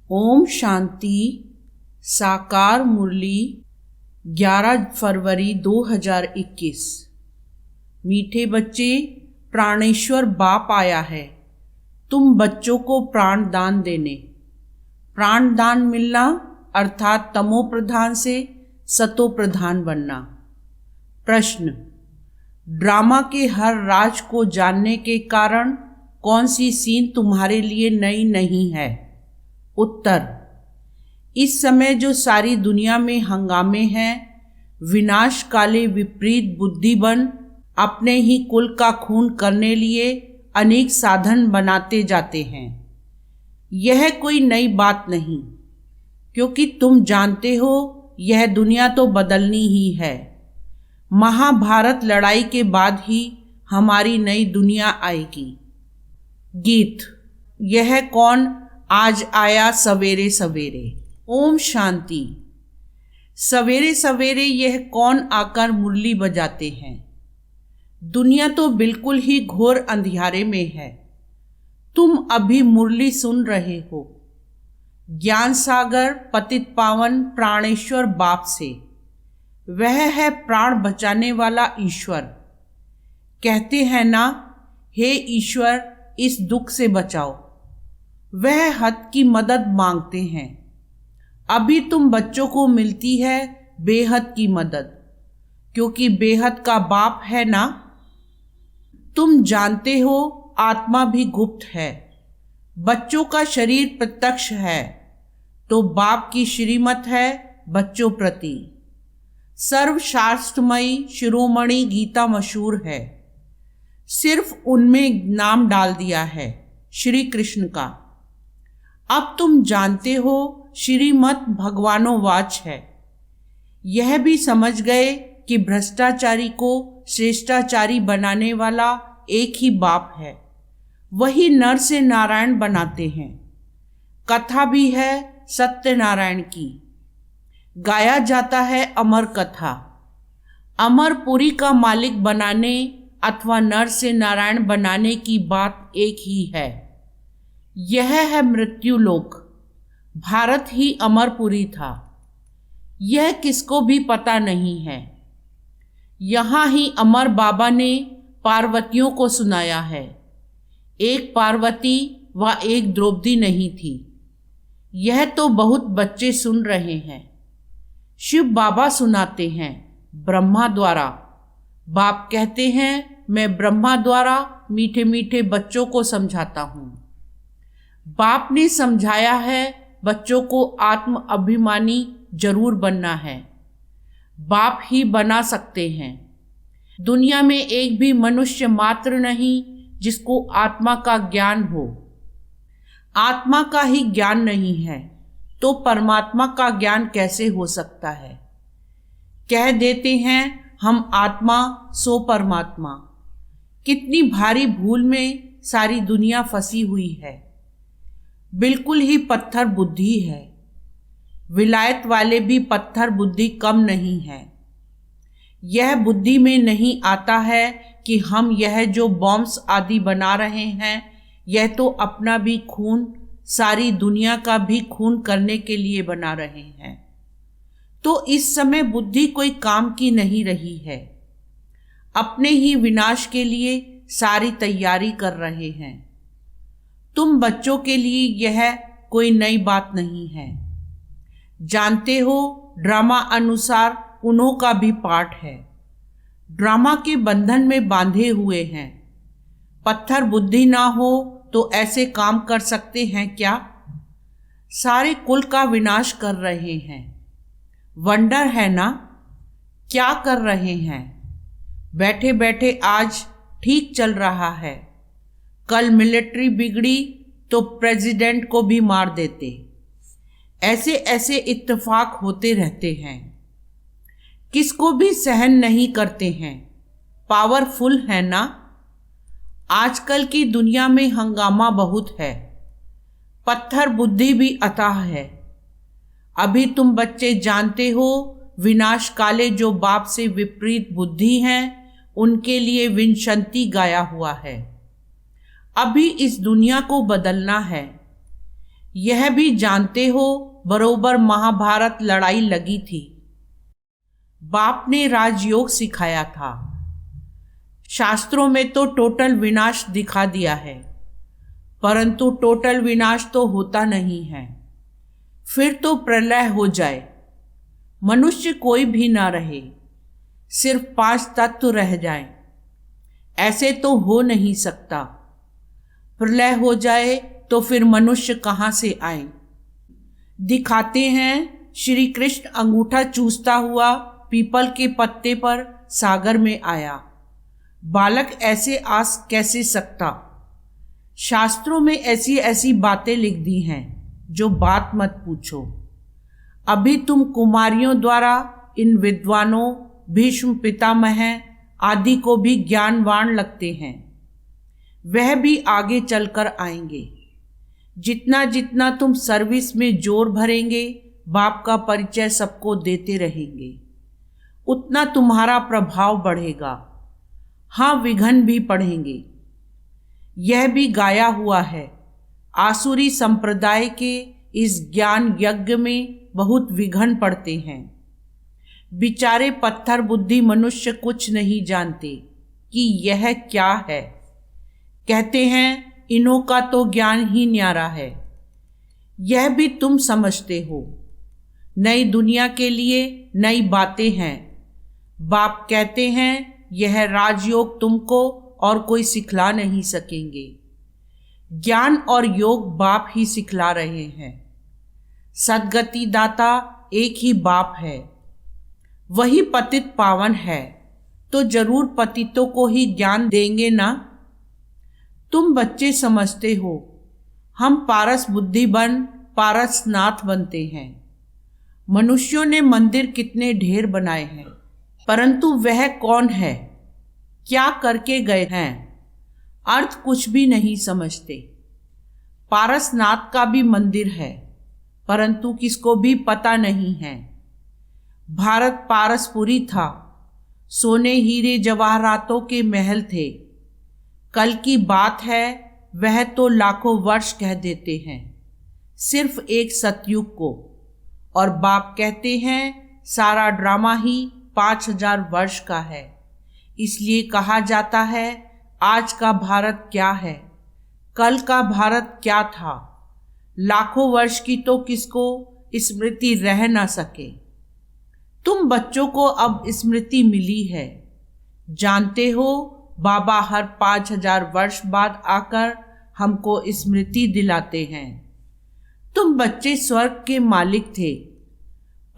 ओम शांति। साकार मुरली 11 फरवरी 2021। मीठे बच्चे, प्राणेश्वर बाप आया है तुम बच्चों को प्राण दान देने। प्राण दान मिलना अर्थात तमो प्रधान से सतो प्रधान बनना। प्रश्न: ड्रामा के हर राज को जानने के कारण कौन सी सीन तुम्हारे लिए नई नहीं है? उत्तर: इस समय जो सारी दुनिया में हंगामे हैं, विनाश काले विपरीत बुद्धि बन अपने ही कुल का खून करने लिए अनेक साधन बनाते जाते हैं। यह कोई नई बात नहीं, क्योंकि तुम जानते हो यह दुनिया तो बदलनी ही है। महाभारत लड़ाई के बाद ही हमारी नई दुनिया आएगी। गीत। यह कौन आज आया सवेरे सवेरे। ओम शांति। सवेरे सवेरे यह कौन आकर मुरली बजाते हैं? दुनिया तो बिल्कुल ही घोर अंधियारे में है। तुम अभी मुरली सुन रहे हो ज्ञान सागर पतित पावन प्राणेश्वर बाप से। वह है प्राण बचाने वाला ईश्वर। कहते हैं ना, हे ईश्वर इस दुख से बचाओ। वह हद की मदद मांगते हैं। अभी तुम बच्चों को मिलती है बेहद की मदद, क्योंकि बेहद का बाप है ना। तुम जानते हो आत्मा भी गुप्त है, बच्चों का शरीर प्रत्यक्ष है, तो बाप की श्रीमत है बच्चों प्रति। सर्वशास्त्रमयी शिरोमणि गीता मशहूर है, सिर्फ उनमें नाम डाल दिया है श्री कृष्ण का। अब तुम जानते हो श्रीमत भगवानोवाच है। यह भी समझ गए कि भ्रष्टाचारी को श्रेष्ठाचारी बनाने वाला एक ही बाप है, वही नर से नारायण बनाते हैं। कथा भी है सत्यनारायण की, गाया जाता है अमर कथा। अमरपुरी का मालिक बनाने अथवा नर से नारायण बनाने की बात एक ही है। यह है मृत्यु लोक। भारत ही अमरपुरी था, यह किसको भी पता नहीं है। यहाँ ही अमर बाबा ने पार्वतियों को सुनाया है। एक पार्वती व एक द्रौपदी नहीं थी। यह तो बहुत बच्चे सुन रहे हैं। शिव बाबा सुनाते हैं ब्रह्मा द्वारा। बाप कहते हैं मैं ब्रह्मा द्वारा मीठे मीठे बच्चों को समझाता हूँ। बाप ने समझाया है बच्चों को आत्म अभिमानी जरूर बनना है। बाप ही बना सकते हैं। दुनिया में एक भी मनुष्य मात्र नहीं जिसको आत्मा का ज्ञान हो। आत्मा का ही ज्ञान नहीं है तो परमात्मा का ज्ञान कैसे हो सकता है? कह देते हैं हम आत्मा सो परमात्मा। कितनी भारी भूल में सारी दुनिया फंसी हुई है। बिल्कुल ही पत्थर बुद्धि है। विलायत वाले भी पत्थर बुद्धि कम नहीं है। यह बुद्धि में नहीं आता है कि हम यह जो बॉम्ब्स आदि बना रहे हैं, यह तो अपना भी खून, सारी दुनिया का भी खून करने के लिए बना रहे हैं। तो इस समय बुद्धि कोई काम की नहीं रही है। अपने ही विनाश के लिए सारी तैयारी कर रहे हैं। तुम बच्चों के लिए यह कोई नई बात नहीं है। जानते हो ड्रामा अनुसार उन्हों का भी पाठ है। ड्रामा के बंधन में बांधे हुए हैं। पत्थर बुद्धि ना हो तो ऐसे काम कर सकते हैं क्या? सारे कुल का विनाश कर रहे हैं। वंडर है ना? क्या कर रहे हैं? बैठे बैठे आज ठीक चल रहा है, कल मिलिट्री बिगड़ी तो प्रेसिडेंट को भी मार देते। ऐसे ऐसे इत्तेफाक होते रहते हैं। किसको भी सहन नहीं करते हैं। पावरफुल है ना? आजकल की दुनिया में हंगामा बहुत है। पत्थर बुद्धि भी अथाह है। अभी तुम बच्चे जानते हो विनाश काले जो बाप से विपरीत बुद्धि हैं, उनके लिए विंशंति गाया हुआ है। अभी इस दुनिया को बदलना है। यह भी जानते हो बरोबर महाभारत लड़ाई लगी थी। बाप ने राजयोग सिखाया था। शास्त्रों में तो टोटल विनाश दिखा दिया है, परंतु टोटल विनाश तो होता नहीं है। फिर तो प्रलय हो जाए, मनुष्य कोई भी ना रहे, सिर्फ 5 तत्व रह जाएं। ऐसे तो हो नहीं सकता। प्रलय हो जाए तो फिर मनुष्य कहाँ से आए। दिखाते हैं श्री कृष्ण अंगूठा चूसता हुआ पीपल के पत्ते पर सागर में आया। बालक ऐसे आ कैसे सकता। शास्त्रों में ऐसी ऐसी बातें लिख दी हैं जो बात मत पूछो। अभी तुम कुमारियों द्वारा इन विद्वानों भीष्म पितामह आदि को भी ज्ञानवान लगते हैं। वह भी आगे चलकर आएंगे। जितना जितना तुम सर्विस में जोर भरेंगे, बाप का परिचय सबको देते रहेंगे, उतना तुम्हारा प्रभाव बढ़ेगा। हाँ, विघ्न भी पढ़ेंगे। यह भी गाया हुआ है, आसुरी संप्रदाय के इस ज्ञान यज्ञ में बहुत विघ्न पड़ते हैं। बेचारे पत्थर बुद्धि मनुष्य कुछ नहीं जानते कि यह क्या है। कहते हैं इन्हों का तो ज्ञान ही न्यारा है। यह भी तुम समझते हो। नई दुनिया के लिए नई बातें हैं। बाप कहते हैं यह राजयोग तुमको और कोई सिखला नहीं सकेंगे। ज्ञान और योग बाप ही सिखला रहे हैं। सद्गति दाता एक ही बाप है, वही पतित पावन है, तो जरूर पतितों को ही ज्ञान देंगे ना। तुम बच्चे समझते हो हम पारस बुद्धि बन पारसनाथ बनते हैं। मनुष्यों ने मंदिर कितने ढेर बनाए हैं, परंतु वह कौन है, क्या करके गए हैं, अर्थ कुछ भी नहीं समझते। पारसनाथ का भी मंदिर है, परंतु किसको भी पता नहीं है। भारत पारसपुरी था, सोने हीरे जवाहरातों के महल थे। कल की बात है, वह तो लाखों वर्ष कह देते हैं, सिर्फ एक सतयुग को। और बाप कहते हैं सारा ड्रामा ही 5000 वर्ष का है। इसलिए कहा जाता है आज का भारत क्या है, कल का भारत क्या था। लाखों वर्ष की तो किसको स्मृति रह ना सके। तुम बच्चों को अब स्मृति मिली है। जानते हो बाबा हर 5000 वर्ष बाद आकर हमको स्मृति दिलाते हैं। तुम बच्चे स्वर्ग के मालिक थे।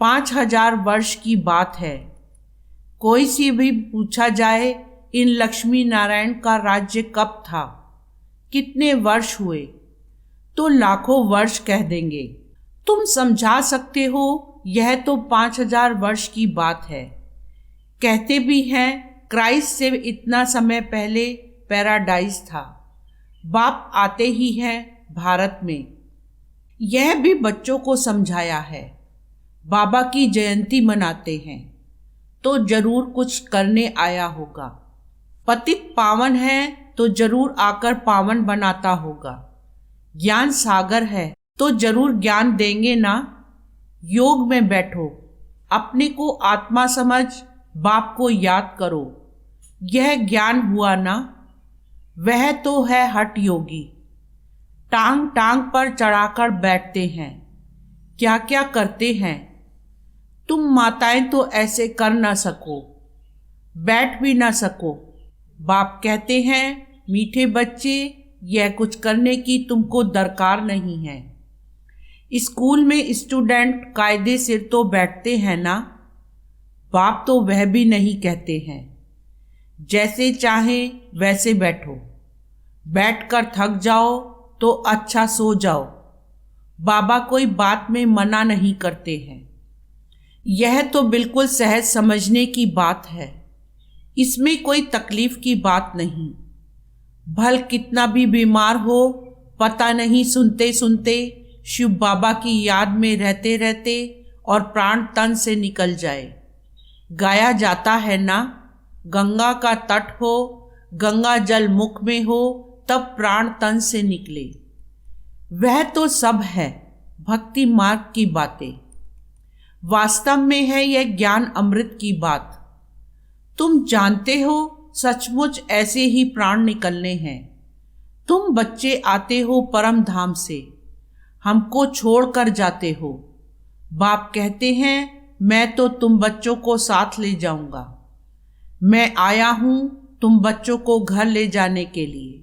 5000 वर्ष की बात है। कोई सी भी पूछा जाए इन लक्ष्मी नारायण का राज्य कब था, कितने वर्ष हुए, तो लाखों वर्ष कह देंगे। तुम समझा सकते हो यह तो 5000 वर्ष की बात है। कहते भी हैं क्राइस्ट से इतना समय पहले पैराडाइज था। बाप आते ही हैं भारत में। यह भी बच्चों को समझाया है। बाबा की जयंती मनाते हैं तो जरूर कुछ करने आया होगा। पतित पावन है तो जरूर आकर पावन बनाता होगा। ज्ञान सागर है तो जरूर ज्ञान देंगे ना। योग में बैठो, अपने को आत्मा समझ, बाप को याद करो। यह ज्ञान हुआ ना। वह तो है हठ योगी, टांग टांग पर चढ़ाकर बैठते हैं, क्या क्या करते हैं। तुम माताएं तो ऐसे कर ना सको, बैठ भी ना सको। बाप कहते हैं मीठे बच्चे, यह कुछ करने की तुमको दरकार नहीं है। स्कूल में स्टूडेंट कायदे से तो बैठते हैं ना। बाप तो वह भी नहीं कहते हैं। जैसे चाहे वैसे बैठो, बैठकर थक जाओ तो अच्छा सो जाओ। बाबा कोई बात में मना नहीं करते हैं। यह तो बिल्कुल सहज समझने की बात है। इसमें कोई तकलीफ की बात नहीं। भल कितना भी बीमार हो, पता नहीं सुनते सुनते शिव बाबा की याद में रहते रहते और प्राण तन से निकल जाए। गाया जाता है ना, गंगा का तट हो, गंगा जल मुख में हो, तब प्राण तन से निकले। वह तो सब है भक्ति मार्ग की बातें, वास्तव में है यह ज्ञान अमृत की बात। तुम जानते हो सचमुच ऐसे ही प्राण निकलने हैं। तुम बच्चे आते हो परम धाम से, हमको छोड़कर जाते हो। बाप कहते हैं मैं तो तुम बच्चों को साथ ले जाऊंगा। मैं आया हूं तुम बच्चों को घर ले जाने के लिए।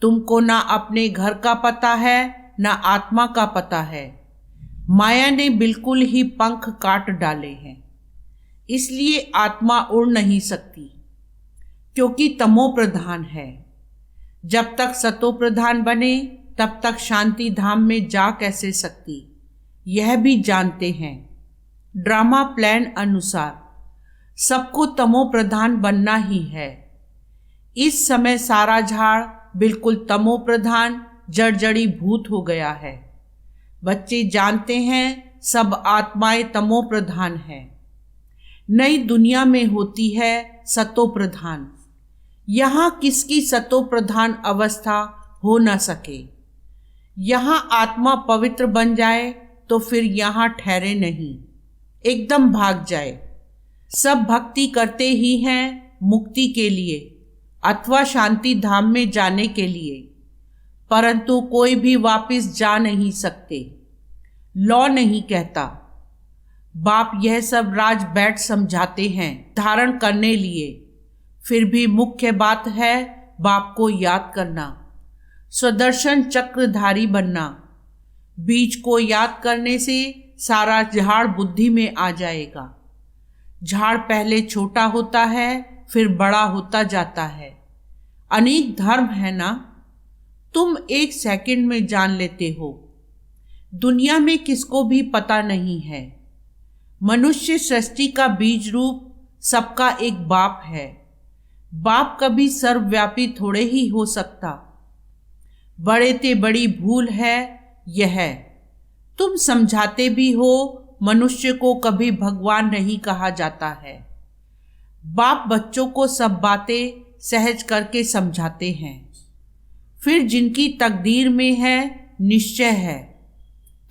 तुमको ना अपने घर का पता है ना आत्मा का पता है। माया ने बिल्कुल ही पंख काट डाले हैं, इसलिए आत्मा उड़ नहीं सकती, क्योंकि तमो प्रधान है। जब तक सतो प्रधान बने तब तक शांति धाम में जा कैसे सकती, यह भी जानते हैं। ड्रामा प्लान अनुसार सबको तमो प्रधान बनना ही है। इस समय सारा झाड़ बिल्कुल तमो प्रधान जड़जड़ी भूत हो गया है। बच्चे जानते हैं सब आत्माएं तमो प्रधान है। नई दुनिया में होती है सतो प्रधान। यहाँ किसकी सतो प्रधान अवस्था हो न सके। यहाँ आत्मा पवित्र बन जाए तो फिर यहाँ ठहरे नहीं, एकदम भाग जाए। सब भक्ति करते ही हैं मुक्ति के लिए अथवा शांति धाम में जाने के लिए, परंतु कोई भी वापस जा नहीं सकते। लॉ नहीं कहता। बाप यह सब राज बैठ समझाते हैं धारण करने लिए। फिर भी मुख्य बात है बाप को याद करना, स्वदर्शन चक्रधारी बनना। बीज को याद करने से सारा झाड़ बुद्धि में आ जाएगा। झाड़ पहले छोटा होता है फिर बड़ा होता जाता है। अनेक धर्म है ना, तुम 1 सेकंड में जान लेते हो। दुनिया में किसको भी पता नहीं है। मनुष्य सृष्टि का बीज रूप सबका एक बाप है। बाप कभी सर्वव्यापी थोड़े ही हो सकता। बड़े ते बड़ी भूल है यह। तुम समझाते भी हो मनुष्य को कभी भगवान नहीं कहा जाता है। बाप बच्चों को सब बातें सहज करके समझाते हैं। फिर जिनकी तकदीर में है निश्चय है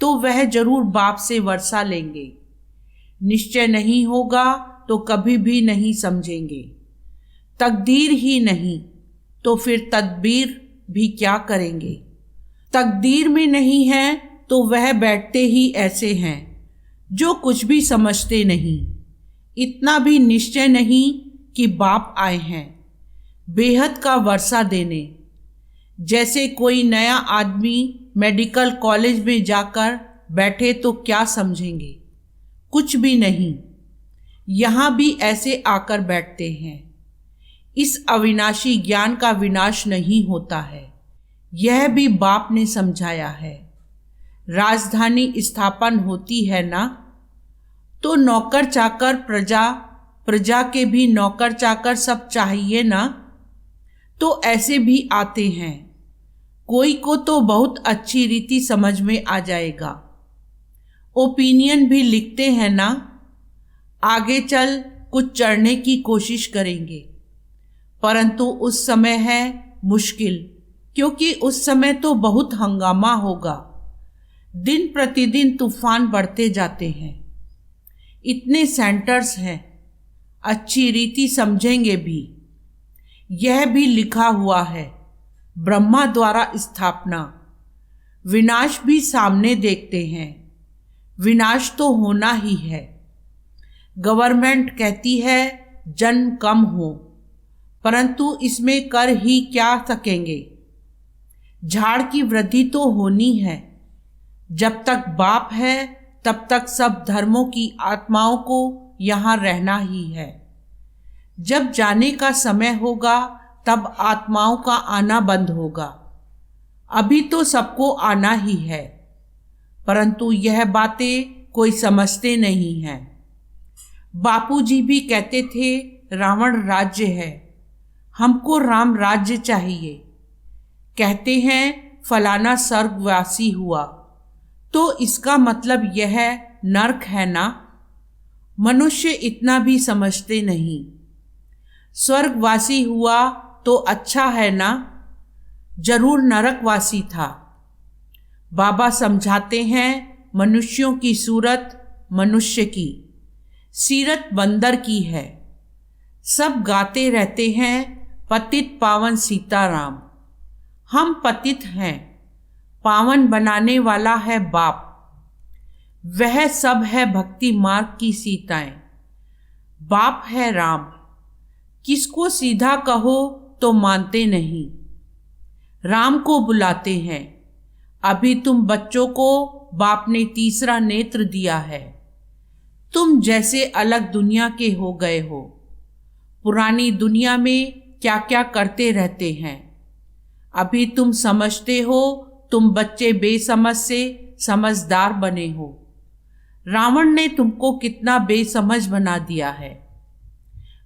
तो वह जरूर बाप से वर्षा लेंगे। निश्चय नहीं होगा तो कभी भी नहीं समझेंगे। तकदीर ही नहीं तो फिर तदबीर भी क्या करेंगे। तकदीर में नहीं है तो वह बैठते ही ऐसे हैं जो कुछ भी समझते नहीं। इतना भी निश्चय नहीं कि बाप आए हैं बेहद का वर्षा देने। जैसे कोई नया आदमी मेडिकल कॉलेज में जाकर बैठे तो क्या समझेंगे, कुछ भी नहीं। यहाँ भी ऐसे आकर बैठते हैं। इस अविनाशी ज्ञान का विनाश नहीं होता है, यह भी बाप ने समझाया है। राजधानी स्थापन होती है ना, तो नौकर चाकर प्रजा, प्रजा के भी नौकर चाकर सब चाहिए ना, तो ऐसे भी आते हैं। कोई को तो बहुत अच्छी रीति समझ में आ जाएगा। ओपिनियन भी लिखते हैं ना, आगे चल कुछ चढ़ने की कोशिश करेंगे, परंतु उस समय है मुश्किल, क्योंकि उस समय तो बहुत हंगामा होगा। दिन प्रतिदिन तूफान बढ़ते जाते हैं। इतने सेंटर्स हैं, अच्छी रीति समझेंगे भी। यह भी लिखा हुआ है ब्रह्मा द्वारा स्थापना। विनाश भी सामने देखते हैं। विनाश तो होना ही है। गवर्नमेंट कहती है जन्म कम हो, परंतु इसमें कर ही क्या सकेंगे। झाड़ की वृद्धि तो होनी है। जब तक बाप है तब तक सब धर्मों की आत्माओं को यहाँ रहना ही है। जब जाने का समय होगा तब आत्माओं का आना बंद होगा। अभी तो सबको आना ही है, परंतु यह बातें कोई समझते नहीं हैं। बापूजी भी कहते थे रावण राज्य है, हमको राम राज्य चाहिए। कहते हैं फलाना स्वर्गवासी हुआ, तो इसका मतलब यह नरक है ना। मनुष्य इतना भी समझते नहीं। स्वर्गवासी हुआ तो अच्छा है ना, जरूर नरकवासी था। बाबा समझाते हैं मनुष्यों की सूरत मनुष्य की, सीरत बंदर की है। सब गाते रहते हैं पतित पावन सीताराम। हम पतित हैं, पावन बनाने वाला है बाप। वह सब है भक्ति मार्ग की सीताएं। बाप है राम, किसको सीधा कहो तो मानते नहीं। राम को बुलाते हैं, अभी तुम बच्चों को बाप ने तीसरा नेत्र दिया है। तुम जैसे अलग दुनिया के हो गए हो। पुरानी दुनिया में क्या क्या करते रहते हैं। अभी तुम समझते हो, तुम बच्चे बेसमझ से समझदार बने हो। रावण ने तुमको कितना बेसमझ बना दिया है।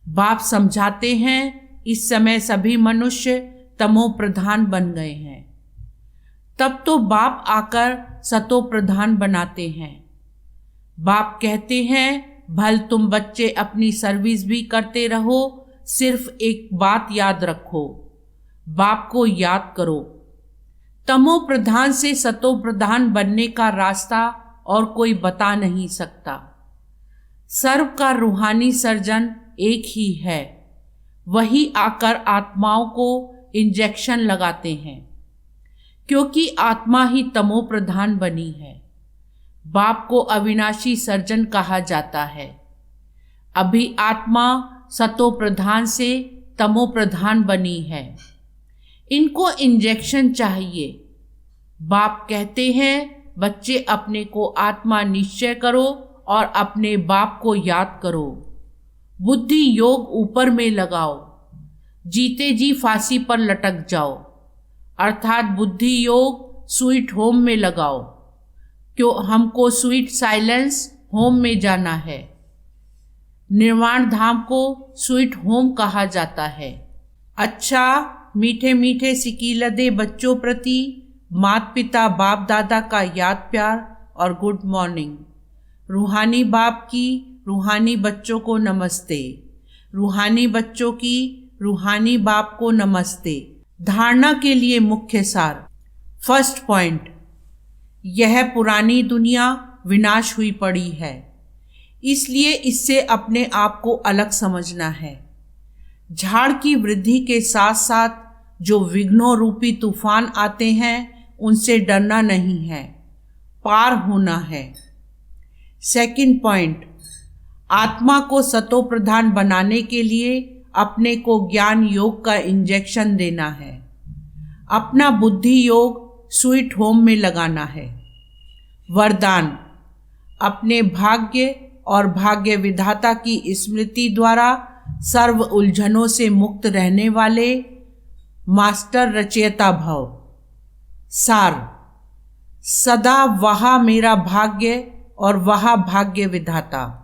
बाप समझाते हैं इस समय सभी मनुष्य तमो प्रधान बन गए हैं। तब तो बाप आकर सतो प्रधान बनाते हैं। बाप कहते हैं भल तुम बच्चे अपनी सर्विस भी करते रहो, सिर्फ एक बात याद रखो, बाप को याद करो। तमो प्रधान से सतो प्रधान बनने का रास्ता और कोई बता नहीं सकता। सर्व का रूहानी सर्जन एक ही है, वही आकर आत्माओं को इंजेक्शन लगाते हैं, क्योंकि आत्मा ही तमो प्रधान बनी है। बाप को अविनाशी सर्जन कहा जाता है। अभी आत्मा सतो प्रधान से तमो प्रधान बनी है। इनको इंजेक्शन चाहिए। बाप कहते हैं बच्चे अपने को आत्मा निश्चय करो और अपने बाप को याद करो। बुद्धि योग ऊपर में लगाओ, जीते जी फांसी पर लटक जाओ, अर्थात बुद्धि योग स्वीट होम में लगाओ। क्यों हमको स्वीट साइलेंस होम में जाना है। निर्वाण धाम को स्वीट होम कहा जाता है। अच्छा, मीठे मीठे सिकीलदे बच्चों प्रति माता पिता बाप दादा का याद प्यार और गुड मॉर्निंग। रूहानी बाप की रूहानी बच्चों को नमस्ते। रूहानी बच्चों की रूहानी बाप को नमस्ते। धारणा के लिए मुख्य सार। फर्स्ट पॉइंट, यह पुरानी दुनिया विनाश हुई पड़ी है, इसलिए इससे अपने आप को अलग समझना है। झाड़ की वृद्धि के साथ साथ जो विघ्नों रूपी तूफान आते हैं उनसे डरना नहीं है, पार होना है। सेकंड पॉइंट, आत्मा को सतो प्रधान बनाने के लिए अपने को ज्ञान योग का इंजेक्शन देना है। अपना बुद्धि योग स्वीट होम में लगाना है। वरदान, अपने भाग्य और भाग्य विधाता की स्मृति द्वारा सर्व उलझनों से मुक्त रहने वाले मास्टर रचयिता भव। सार, सदा वहा मेरा भाग्य और वहा भाग्य विधाता।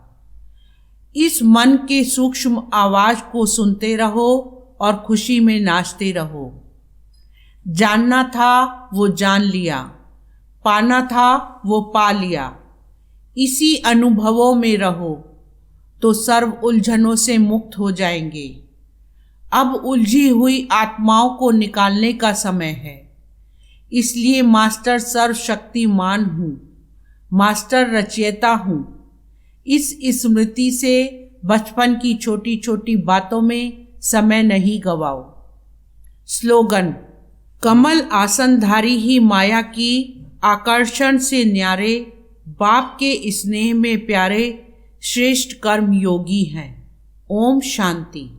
इस मन के सूक्ष्म आवाज को सुनते रहो और खुशी में नाचते रहो। जानना था वो जान लिया, पाना था वो पा लिया। इसी अनुभवों में रहो तो सर्व उलझनों से मुक्त हो जाएंगे। अब उलझी हुई आत्माओं को निकालने का समय है। इसलिए मास्टर सर्वशक्तिमान हूँ, मास्टर रचयिता हूँ। इस स्मृति से बचपन की छोटी छोटी बातों में समय नहीं गवाओ। स्लोगन, कमल आसनधारी ही माया की आकर्षण से न्यारे, बाप के स्नेह में प्यारे, श्रेष्ठ कर्म योगी हैं। ओम शांति।